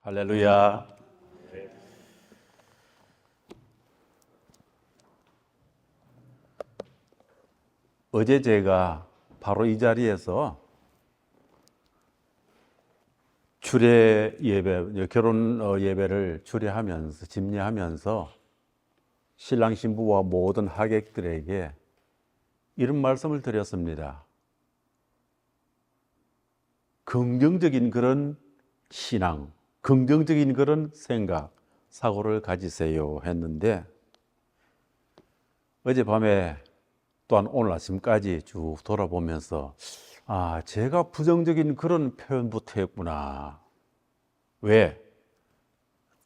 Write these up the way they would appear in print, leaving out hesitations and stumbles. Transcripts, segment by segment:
할렐루야. 어제 제가 바로 이 자리에서 주례 예배, 결혼 예배를 주례하면서 집례하면서 신랑 신부와 모든 하객들에게 이런 말씀을 드렸습니다. 긍정적인 그런 신앙, 긍정적인 그런 생각, 사고를 가지세요 했는데 어젯밤에 또한 오늘 아침까지 쭉 돌아보면서 제가 부정적인 그런 표현부터 했구나. 왜?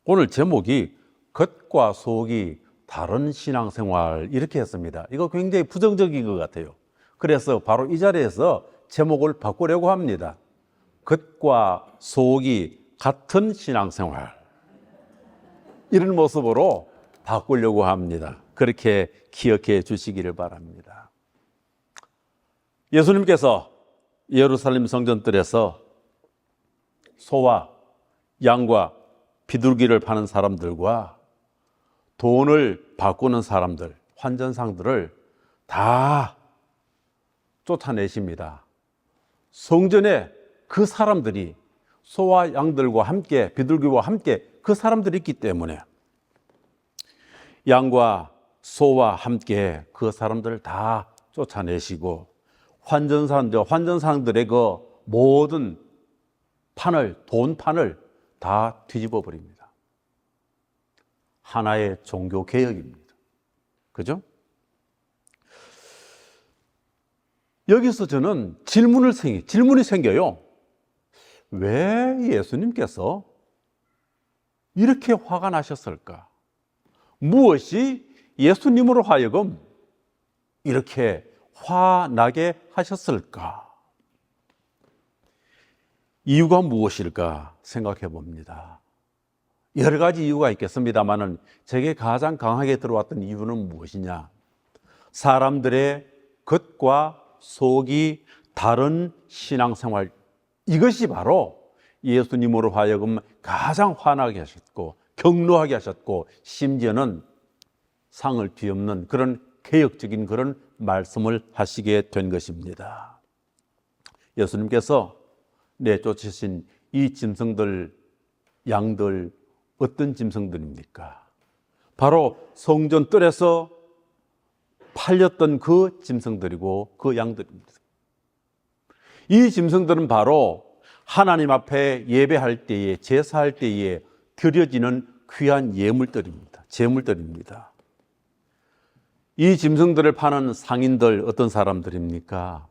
오늘 제목이 겉과 속이 다른 신앙생활 이렇게 했습니다. 이거 굉장히 부정적인 것 같아요. 그래서 바로 이 자리에서 제목을 바꾸려고 합니다. 겉과 속이 같은 신앙생활. 이런 모습으로 바꾸려고 합니다. 그렇게 기억해 주시기를 바랍니다. 예수님께서 예루살렘 성전뜰에서 소와 양과 비둘기를 파는 사람들과 돈을 바꾸는 사람들, 환전상들을 다 쫓아내십니다. 성전에 그 사람들이 소와 양들과 함께 비둘기와 함께 그 사람들이 있기 때문에 양과 소와 함께 그 사람들을 다 쫓아내시고 환전상들의 그 모든 돈판을 다 뒤집어 버립니다. 하나의 종교 개혁입니다. 그죠? 여기서 저는 질문이 생겨요. 왜 예수님께서 이렇게 화가 나셨을까? 무엇이 예수님으로 하여금 이렇게 화나게 하셨을까? 이유가 무엇일까 생각해 봅니다. 여러 가지 이유가 있겠습니다만은 제게 가장 강하게 들어왔던 이유는 무엇이냐? 사람들의 겉과 속이 다른 신앙생활, 이것이 바로 예수님으로 하여금 가장 화나게 하셨고 격노하게 하셨고 심지어는 상을 뒤엎는 그런 개혁적인 그런 말씀을 하시게 된 것입니다. 예수님께서 내쫓으신 이 짐승들, 양들, 어떤 짐승들입니까? 바로 성전 뜰에서 팔렸던 그 짐승들이고 그 양들입니다. 이 짐승들은 바로 하나님 앞에 예배할 때에, 제사할 때에 드려지는 귀한 제물들입니다. 이 짐승들을 파는 상인들 어떤 사람들입니까?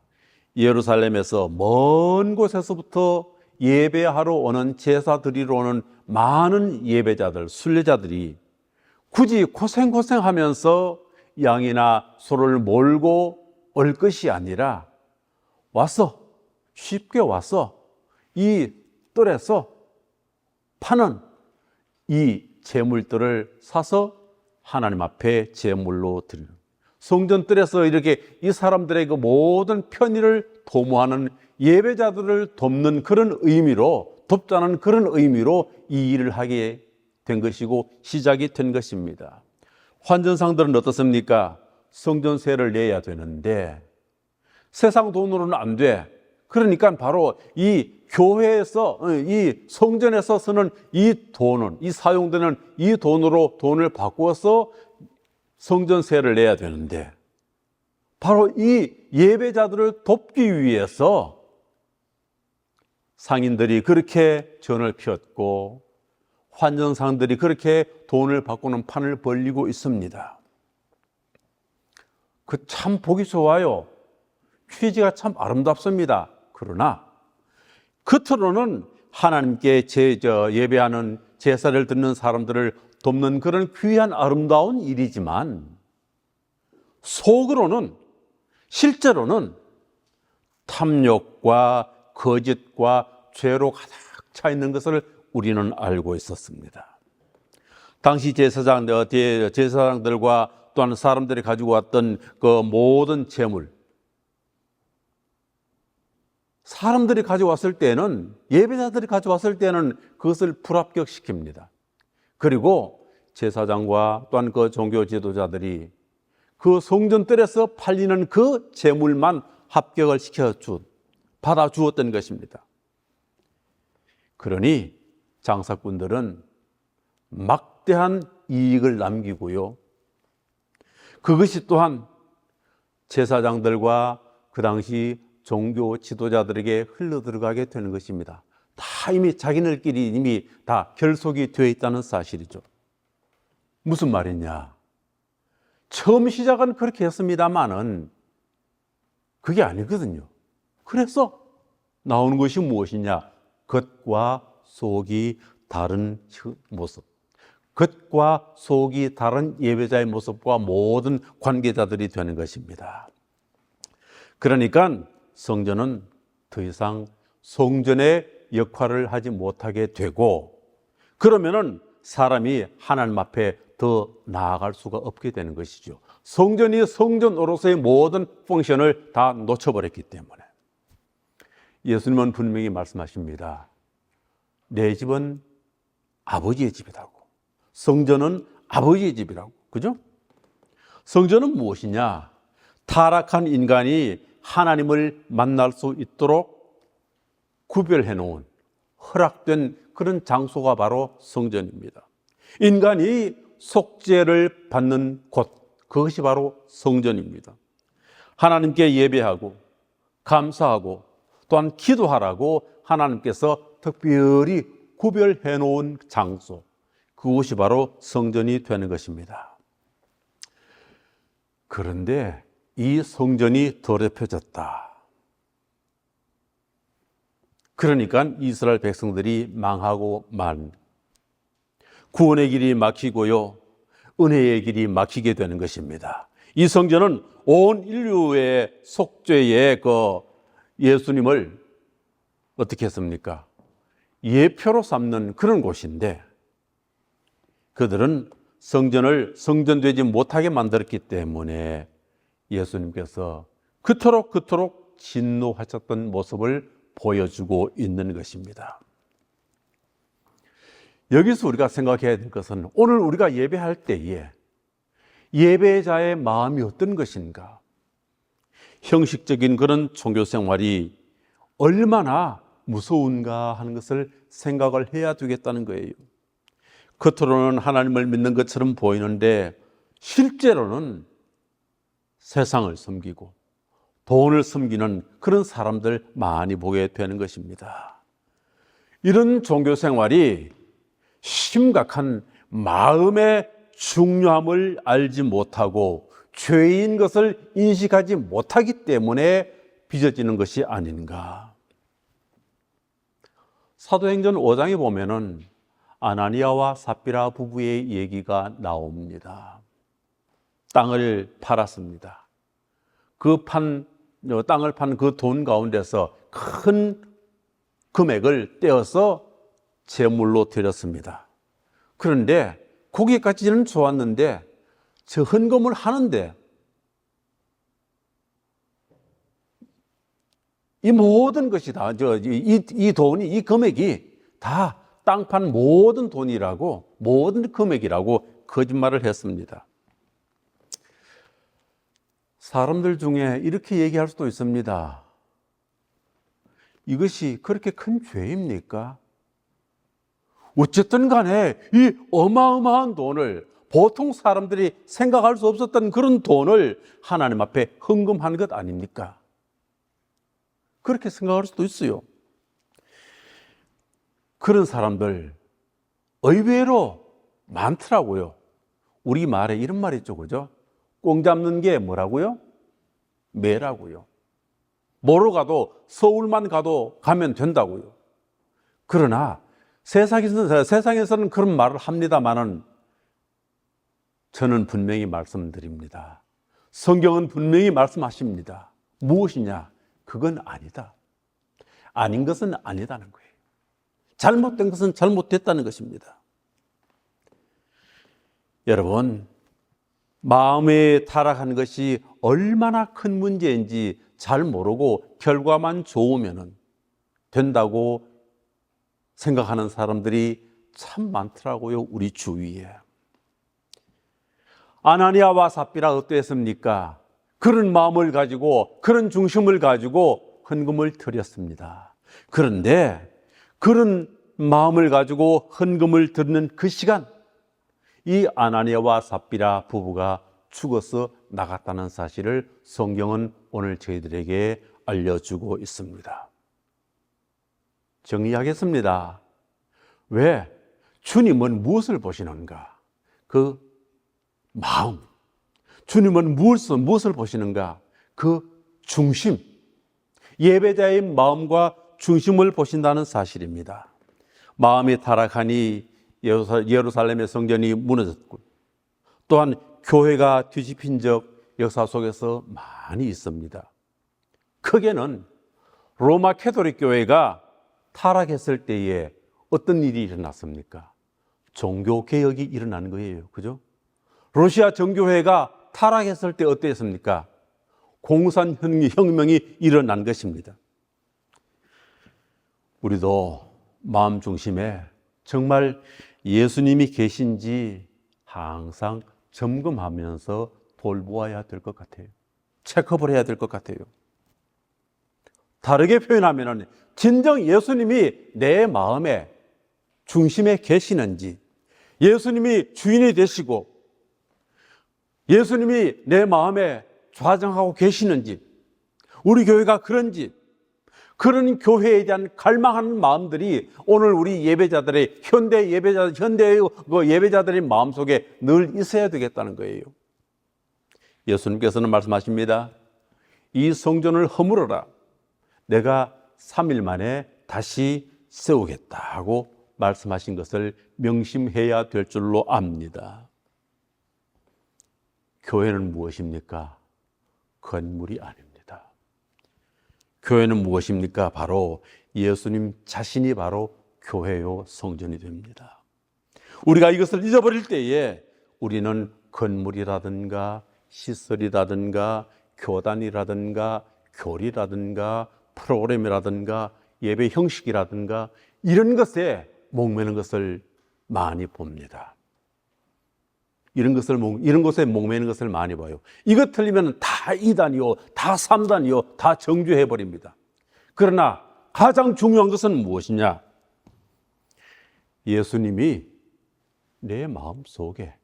예루살렘에서 먼 곳에서부터 예배하러 오는, 제사 드리러 오는 많은 예배자들, 순례자들이 굳이 고생하면서 양이나 소를 몰고 올 것이 아니라 쉽게 와서 이 뜰에서 파는 이 제물들을 사서 하나님 앞에 제물로 드리는, 성전 뜰에서 이렇게 이 사람들의 그 모든 편의를 도모하는, 예배자들을 돕는 그런 의미로, 돕자는 그런 의미로 이 일을 하게 된 것이고 시작이 된 것입니다. 환전상들은 어떻습니까? 성전세를 내야 되는데 세상 돈으로는 안 돼. 그러니까 바로 이 교회에서, 이 성전에서 쓰는 이 돈은, 이 사용되는 이 돈으로 돈을 바꾸어서 성전세를 내야 되는데 바로 이 예배자들을 돕기 위해서 상인들이 그렇게 전을 피웠고 환전상들이 그렇게 돈을 바꾸는 판을 벌리고 있습니다. 참 보기 좋아요. 취지가 참 아름답습니다. 그러나 겉으로는 하나님께 예배하는, 제사를 드리는 사람들을 돕는 그런 귀한 아름다운 일이지만 실제로는 탐욕과 거짓과 죄로 가득 차 있는 것을 우리는 알고 있었습니다. 당시 제사장들과 또한 사람들이 가지고 왔던 그 모든 재물, 사람들이 가져왔을 때는, 예배자들이 가져왔을 때는 그것을 불합격시킵니다. 그리고 제사장과 또한 그 종교 지도자들이 그 성전뜰에서 팔리는 그 재물만 합격을 받아 주었던 것입니다. 그러니 장사꾼들은 막대한 이익을 남기고요. 그것이 또한 제사장들과 그 당시 종교 지도자들에게 흘러들어가게 되는 것입니다. 다 이미 자기들끼리 이미 다 결속이 되어 있다는 사실이죠. 무슨 말이냐? 처음 시작은 그렇게 했습니다만은 그게 아니거든요. 그래서 나오는 것이 무엇이냐? 겉과 속이 다른 모습. 겉과 속이 다른 예배자의 모습과 모든 관계자들이 되는 것입니다. 그러니까 성전은 더 이상 성전의 역할을 하지 못하게 되고, 그러면은 사람이 하나님 앞에 더 나아갈 수가 없게 되는 것이죠. 성전이 성전으로서의 모든 펑션을 다 놓쳐버렸기 때문에. 예수님은 분명히 말씀하십니다. 내 집은 아버지의 집이라고. 성전은 아버지의 집이라고. 그죠? 성전은 무엇이냐? 타락한 인간이 하나님을 만날 수 있도록 구별해 놓은, 허락된 그런 장소가 바로 성전입니다. 인간이 속죄를 받는 곳, 그것이 바로 성전입니다. 하나님께 예배하고 감사하고 또한 기도하라고 하나님께서 특별히 구별해 놓은 장소, 그것이 바로 성전이 되는 것입니다. 그런데 이 성전이 더럽혀졌다. 그러니까 이스라엘 백성들이 망하고 구원의 길이 막히고요, 은혜의 길이 막히게 되는 것입니다. 이 성전은 온 인류의 속죄의 그 예수님을 어떻게 했습니까? 예표로 삼는 그런 곳인데, 그들은 성전을 성전되지 못하게 만들었기 때문에 예수님께서 그토록 진노하셨던 모습을 보여주고 있는 것입니다. 여기서 우리가 생각해야 될 것은, 오늘 우리가 예배할 때에 예배자의 마음이 어떤 것인가? 형식적인 그런 종교 생활이 얼마나 무서운가 하는 것을 생각을 해야 되겠다는 거예요. 겉으로는 하나님을 믿는 것처럼 보이는데 실제로는 세상을 섬기고 돈을 섬기는 그런 사람들 많이 보게 되는 것입니다. 이런 종교 생활이 심각한 마음의 중요함을 알지 못하고 죄인 것을 인식하지 못하기 때문에 빚어지는 것이 아닌가. 사도행전 5장에 보면은 아나니아와 삽비라 부부의 얘기가 나옵니다. 땅을 팔았습니다. 땅을 판 그 돈 가운데서 큰 금액을 떼어서 제물로 드렸습니다. 그런데 거기까지는 좋았는데 저 헌금을 하는데 이 모든 것이 다, 이 돈이, 이 금액이 다 땅 판 모든 돈이라고, 모든 금액이라고 거짓말을 했습니다. 사람들 중에 이렇게 얘기할 수도 있습니다. 이것이 그렇게 큰 죄입니까? 어쨌든 간에 이 어마어마한 돈을, 보통 사람들이 생각할 수 없었던 그런 돈을 하나님 앞에 헌금한 것 아닙니까? 그렇게 생각할 수도 있어요. 그런 사람들 의외로 많더라고요. 우리 말에 이런 말이 있죠, 그죠? 꽁 잡는 게 뭐라고요? 매라고요. 뭐로 가도, 서울만 가면 된다고요. 그러나 세상에서는 그런 말을 합니다만은 저는 분명히 말씀드립니다. 성경은 분명히 말씀하십니다. 무엇이냐? 그건 아니다. 아닌 것은 아니다는 거예요. 잘못된 것은 잘못됐다는 것입니다. 여러분, 마음에 타락한 것이 얼마나 큰 문제인지 잘 모르고 결과만 좋으면은 된다고 생각하는 사람들이 참 많더라고요, 우리 주위에. 아나니아와 삽비라 어땠습니까? 그런 마음을 가지고, 그런 중심을 가지고 헌금을 드렸습니다. 그런데 그런 마음을 가지고 헌금을 드리는 그 시간, 이 아나니아와 삽비라 부부가 죽어서 나갔다는 사실을 성경은 오늘 저희들에게 알려주고 있습니다. 정리하겠습니다. 왜? 주님은 무엇을 보시는가? 그 마음. 주님은 무엇을 보시는가? 그 중심. 예배자의 마음과 중심을 보신다는 사실입니다. 마음이 타락하니 예루살렘의 성전이 무너졌고, 또한 교회가 뒤집힌 적 역사 속에서 많이 있습니다. 크게는 로마 캐토릭 교회가 타락했을 때에 어떤 일이 일어났습니까? 종교개혁이 일어난 거예요. 그죠? 러시아 정교회가 타락했을 때 어땠습니까? 공산혁명이 일어난 것입니다. 우리도 마음 중심에 정말 예수님이 계신지 항상 점검하면서 돌보아야 될 것 같아요. 체크업을 해야 될 것 같아요. 다르게 표현하면 진정 예수님이 내 마음의 중심에 계시는지, 예수님이 주인이 되시고 예수님이 내 마음에 좌정하고 계시는지, 우리 교회가 그런지, 그런 교회에 대한 갈망하는 마음들이 오늘 우리 예배자들의 현대의 예배자들의 마음속에 늘 있어야 되겠다는 거예요. 예수님께서는 말씀하십니다. 이 성전을 허물어라. 내가 3일 만에 다시 세우겠다고 말씀하신 것을 명심해야 될 줄로 압니다. 교회는 무엇입니까? 건물이 아닙니다. 교회는 무엇입니까? 바로 예수님 자신이 바로 교회요 성전이 됩니다. 우리가 이것을 잊어버릴 때에 우리는 건물이라든가 시설이라든가 교단이라든가 교리라든가 프로그램이라든가 예배 형식이라든가 이런 것에 목매는 것을 많이 봅니다. 이런 것에 목매는 것을 많이 봐요. 이것 틀리면 다 2단이요, 다 3단이요, 다 정죄해버립니다. 그러나 가장 중요한 것은 무엇이냐? 예수님이 내 마음 속에,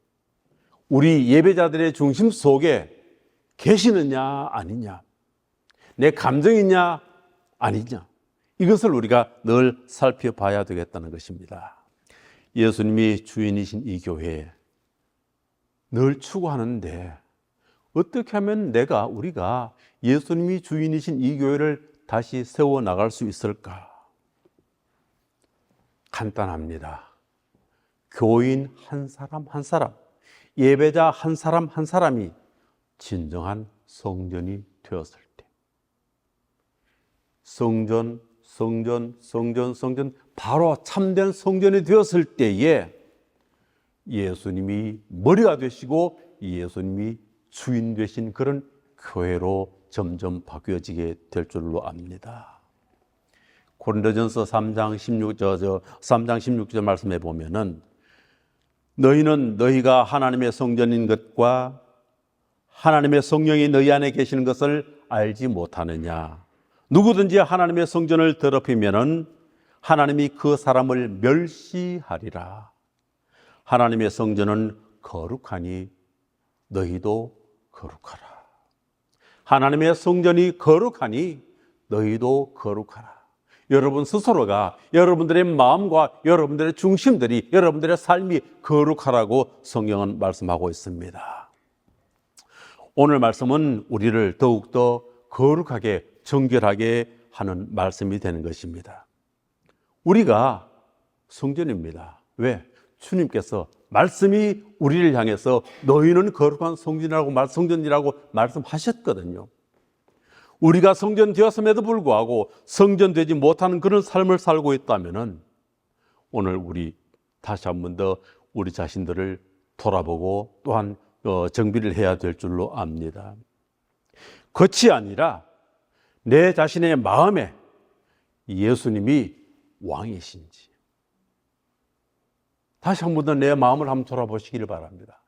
우리 예배자들의 중심 속에 계시느냐 아니냐, 내 감정이냐 아니냐, 이것을 우리가 늘 살펴봐야 되겠다는 것입니다. 예수님이 주인이신 이 교회에 늘 추구하는데 어떻게 하면 우리가 예수님이 주인이신 이 교회를 다시 세워나갈 수 있을까? 간단합니다. 교인 한 사람 한 사람, 예배자 한 사람 한 사람이 진정한 성전이 되었을 때, 성전, 바로 참된 성전이 되었을 때에 예수님이 머리가 되시고 예수님이 주인 되신 그런 교회로 점점 바뀌어지게 될 줄로 압니다. 고린도전서 3장 16절 말씀해 보면은 너희는 너희가 하나님의 성전인 것과 하나님의 성령이 너희 안에 계시는 것을 알지 못하느냐. 누구든지 하나님의 성전을 더럽히면은 하나님이 그 사람을 멸시하리라. 하나님의 성전은 거룩하니 너희도 거룩하라. 하나님의 성전이 거룩하니 너희도 거룩하라. 여러분 스스로가, 여러분들의 마음과 여러분들의 중심들이, 여러분들의 삶이 거룩하라고 성경은 말씀하고 있습니다. 오늘 말씀은 우리를 더욱더 거룩하게, 정결하게 하는 말씀이 되는 것입니다. 우리가 성전입니다. 왜? 주님께서 말씀이 우리를 향해서 너희는 거룩한 성전이라고 말씀하셨거든요. 우리가 성전 되었음에도 불구하고 성전되지 못하는 그런 삶을 살고 있다면은 오늘 우리 다시 한 번 더 우리 자신들을 돌아보고 또한 정비를 해야 될 줄로 압니다. 겉이 아니라 내 자신의 마음에 예수님이 왕이신지 다시 한 번 더 내 마음을 한번 돌아보시기를 바랍니다.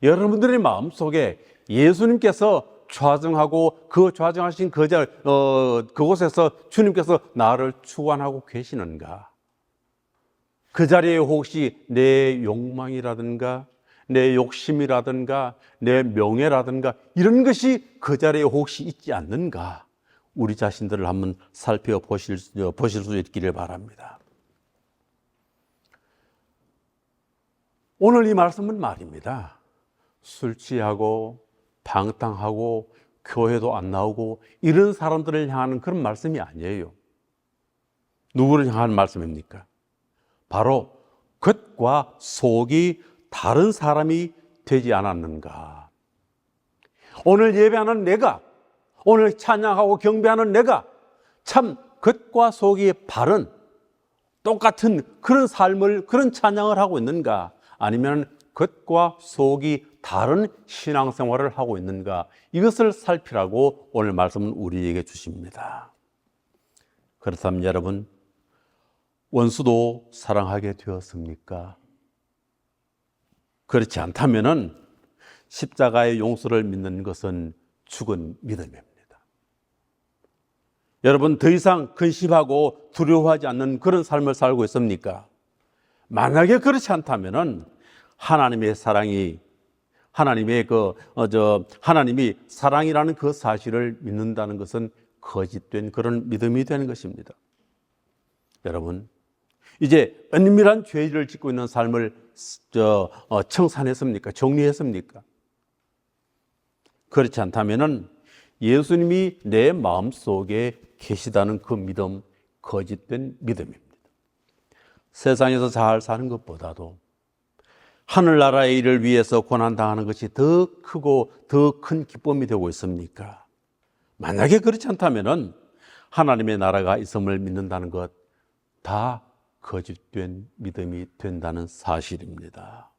여러분들의 마음속에 예수님께서 좌정하고 그 좌정하신 그곳에서 주님께서 나를 주관하고 계시는가? 그 자리에 혹시 내 욕망이라든가 내 욕심이라든가 내 명예라든가 이런 것이 그 자리에 혹시 있지 않는가? 우리 자신들을 한번 살펴보실 수 있기를 바랍니다. 오늘 이 말씀은 말입니다. 술 취하고 방탕하고 교회도 안 나오고 이런 사람들을 향하는 그런 말씀이 아니에요. 누구를 향한 말씀입니까? 바로 겉과 속이 다른 사람이 되지 않았는가? 오늘 예배하는 내가, 오늘 찬양하고 경배하는 내가 참 겉과 속이 바른 똑같은 그런 삶을, 그런 찬양을 하고 있는가? 아니면 겉과 속이 다른 신앙생활을 하고 있는가? 이것을 살피라고 오늘 말씀은 우리에게 주십니다. 그렇다면 여러분, 원수도 사랑하게 되었습니까? 그렇지 않다면 십자가의 용서를 믿는 것은 죽은 믿음입니다. 여러분, 더 이상 근심하고 두려워하지 않는 그런 삶을 살고 있습니까? 만약에 그렇지 않다면 하나님의 사랑이 하나님이 사랑이라는 그 사실을 믿는다는 것은 거짓된 그런 믿음이 되는 것입니다. 여러분, 이제 은밀한 죄를 짓고 있는 삶을 청산했습니까? 정리했습니까? 그렇지 않다면 예수님이 내 마음속에 계시다는 그 믿음, 거짓된 믿음입니다. 세상에서 잘 사는 것보다도 하늘나라의 일을 위해서 고난당하는 것이 더 크고 더 큰 기쁨이 되고 있습니까? 만약에 그렇지 않다면 하나님의 나라가 있음을 믿는다는 것 다 거짓된 믿음이 된다는 사실입니다.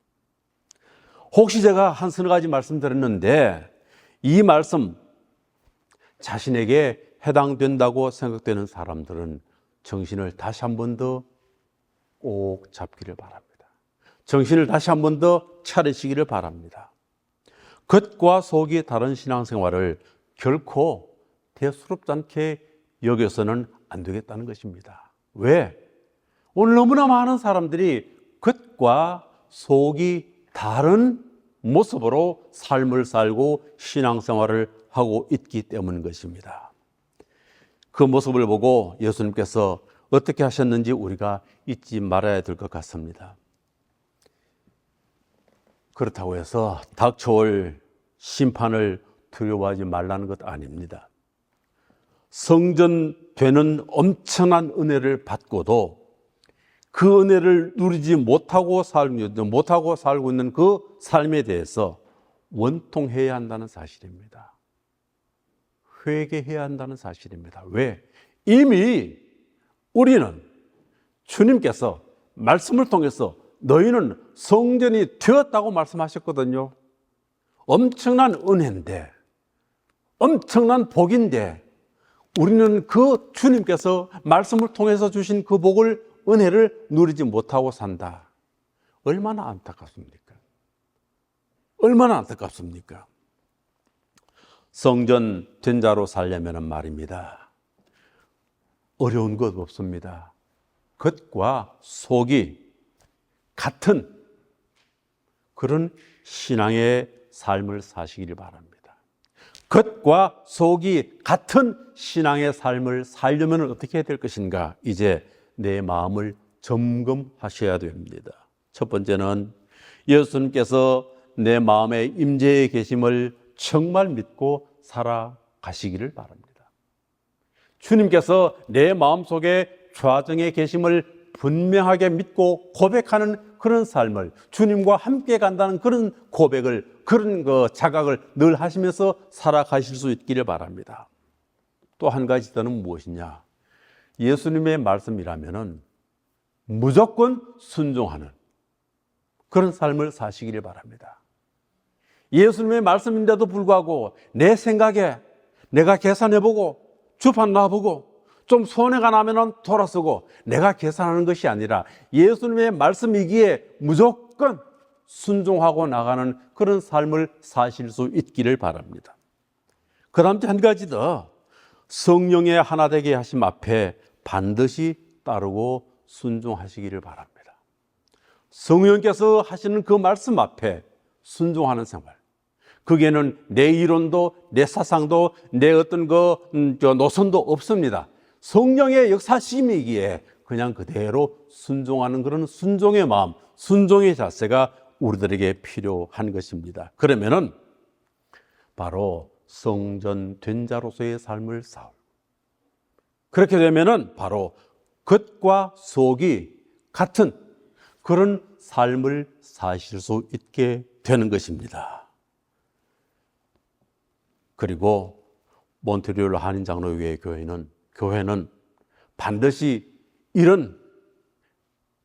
혹시 제가 한 서너 가지 말씀드렸는데 이 말씀 자신에게 해당된다고 생각되는 사람들은 정신을 다시 한 번 더 꼭 잡기를 바랍니다. 정신을 다시 한 번 더 차리시기를 바랍니다. 겉과 속이 다른 신앙생활을 결코 대수롭지 않게 여겨서는 안 되겠다는 것입니다. 왜? 오늘 너무나 많은 사람들이 겉과 속이 다른 모습으로 삶을 살고 신앙생활을 하고 있기 때문인 것입니다. 그 모습을 보고 예수님께서 어떻게 하셨는지 우리가 잊지 말아야 될 것 같습니다. 그렇다고 해서 닥쳐올 심판을 두려워하지 말라는 것 아닙니다. 성전되는 엄청난 은혜를 받고도 그 은혜를 누리지 못하고 살고 있는 그 삶에 대해서 원통해야 한다는 사실입니다. 회개해야 한다는 사실입니다. 왜? 이미 우리는 주님께서 말씀을 통해서 너희는 성전이 되었다고 말씀하셨거든요. 엄청난 은혜인데, 엄청난 복인데 우리는 그 주님께서 말씀을 통해서 주신 그 복을, 은혜를 누리지 못하고 산다. 얼마나 안타깝습니까? 얼마나 안타깝습니까? 성전 된 자로 살려면 말입니다. 어려운 것 없습니다. 겉과 속이 같은 그런 신앙의 삶을 사시기를 바랍니다. 겉과 속이 같은 신앙의 삶을 살려면 어떻게 해야 될 것인가? 이제 내 마음을 점검하셔야 됩니다. 첫 번째는 예수님께서 내 마음에 임재해 계심을 정말 믿고 살아가시기를 바랍니다. 주님께서 내 마음속에 좌정해 계심을 분명하게 믿고 고백하는 그런 삶을, 주님과 함께 간다는 그런 고백을, 그런 자각을 늘 하시면서 살아가실 수 있기를 바랍니다. 또 한 가지 더는 무엇이냐? 예수님의 말씀이라면은 무조건 순종하는 그런 삶을 사시기를 바랍니다. 예수님의 말씀인데도 불구하고 내 생각에 내가 계산해보고 주판 놔보고 좀 손해가 나면은 돌아서고 내가 계산하는 것이 아니라 예수님의 말씀이기에 무조건 순종하고 나가는 그런 삶을 사실 수 있기를 바랍니다. 그 다음 한 가지 더, 성령의 하나 되게 하심 앞에 반드시 따르고 순종하시기를 바랍니다. 성령께서 하시는 그 말씀 앞에 순종하는 생활, 거기에는 내 이론도 내 사상도 내 어떤 노선도 없습니다. 성령의 역사심이기에 그냥 그대로 순종하는 그런 순종의 마음, 순종의 자세가 우리들에게 필요한 것입니다. 그러면은 바로 성전된 자로서의 삶을 살고, 그렇게 되면은 바로 겉과 속이 같은 그런 삶을 사실 수 있게 되는 것입니다. 그리고 몬트리올 한인장로교회 교회는 반드시 이런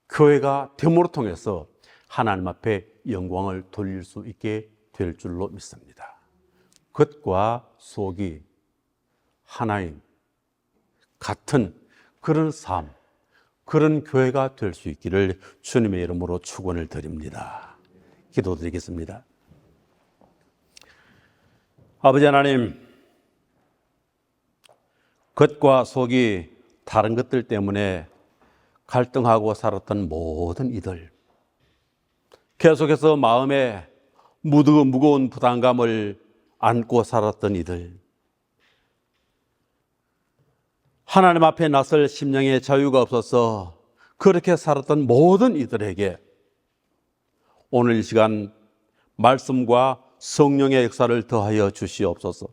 교회가 됨으로 통해서 하나님 앞에 영광을 돌릴 수 있게 될 줄로 믿습니다. 겉과 속이 하나인 같은 그런 삶, 그런 교회가 될 수 있기를 주님의 이름으로 축원을 드립니다. 기도드리겠습니다. 아버지 하나님, 겉과 속이 다른 것들 때문에 갈등하고 살았던 모든 이들, 계속해서 마음에 무거운 부담감을 안고 살았던 이들, 하나님 앞에 나설 심령의 자유가 없어서 그렇게 살았던 모든 이들에게 오늘 이 시간 말씀과 성령의 역사를 더하여 주시옵소서.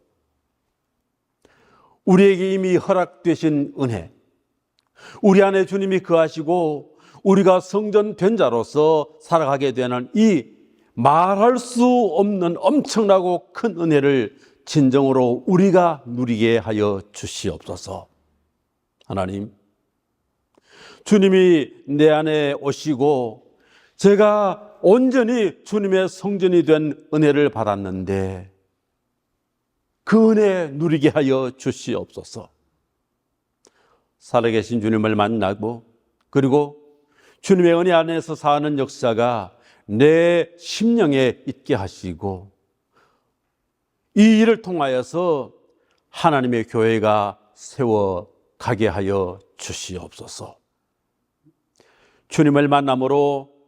우리에게 이미 허락되신 은혜, 우리 안에 주님이 거하시고 우리가 성전된 자로서 살아가게 되는 이 말할 수 없는 엄청나고 큰 은혜를 진정으로 우리가 누리게 하여 주시옵소서. 하나님, 주님이 내 안에 오시고 제가 온전히 주님의 성전이 된 은혜를 받았는데 그 은혜 누리게 하여 주시옵소서. 살아계신 주님을 만나고 그리고 주님의 은혜 안에서 사는 역사가 내 심령에 있게 하시고 이 일을 통하여서 하나님의 교회가 세워가게 하여 주시옵소서. 주님을 만남으로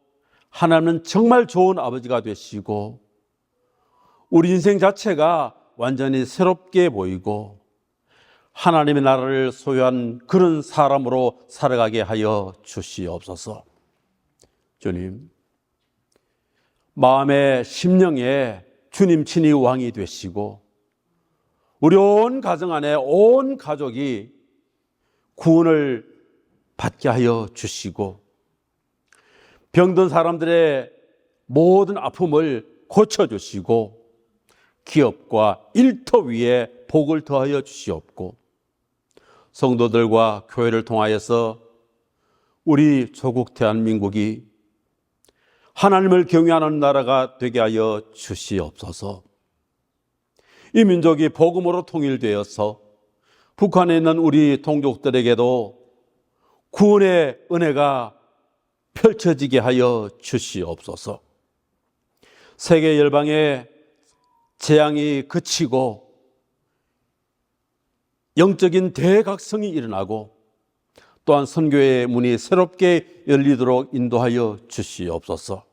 하나님은 정말 좋은 아버지가 되시고 우리 인생 자체가 완전히 새롭게 보이고 하나님의 나라를 소유한 그런 사람으로 살아가게 하여 주시옵소서. 주님, 마음의 심령에 주님 친히 왕이 되시고 우리 온 가정 안에 온 가족이 구원을 받게 하여 주시고 병든 사람들의 모든 아픔을 고쳐주시고 기업과 일터 위에 복을 더하여 주시옵고 성도들과 교회를 통하여서 우리 조국 대한민국이 하나님을 경외하는 나라가 되게 하여 주시옵소서. 이 민족이 복음으로 통일되어서 북한에 있는 우리 동족들에게도 구원의 은혜가 펼쳐지게 하여 주시옵소서. 세계 열방의 재앙이 그치고 영적인 대각성이 일어나고 또한 선교의 문이 새롭게 열리도록 인도하여 주시옵소서.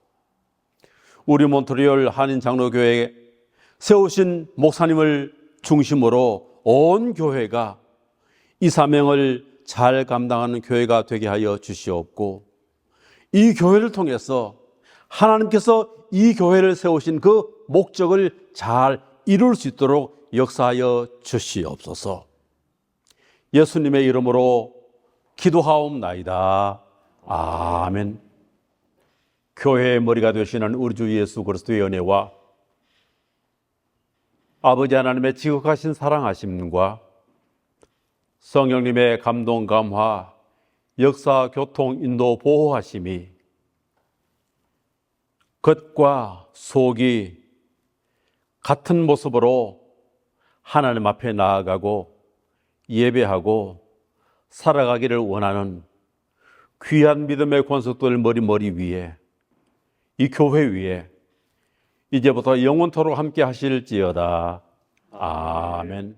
우리 몬트리올 한인장로교회에 세우신 목사님을 중심으로 온 교회가 이 사명을 잘 감당하는 교회가 되게 하여 주시옵고 이 교회를 통해서 하나님께서 이 교회를 세우신 그 목적을 잘 이룰 수 있도록 역사하여 주시옵소서. 예수님의 이름으로 기도하옵나이다. 아멘. 교회의 머리가 되시는 우리 주 예수 그리스도의 은혜와 아버지 하나님의 지극하신 사랑하심과 성령님의 감동 감화 역사 교통 인도 보호하심이 겉과 속이 같은 모습으로 하나님 앞에 나아가고 예배하고 살아가기를 원하는 귀한 믿음의 권속들 머리 위에, 이 교회 위에 이제부터 영원토록 함께 하실지어다. 아멘.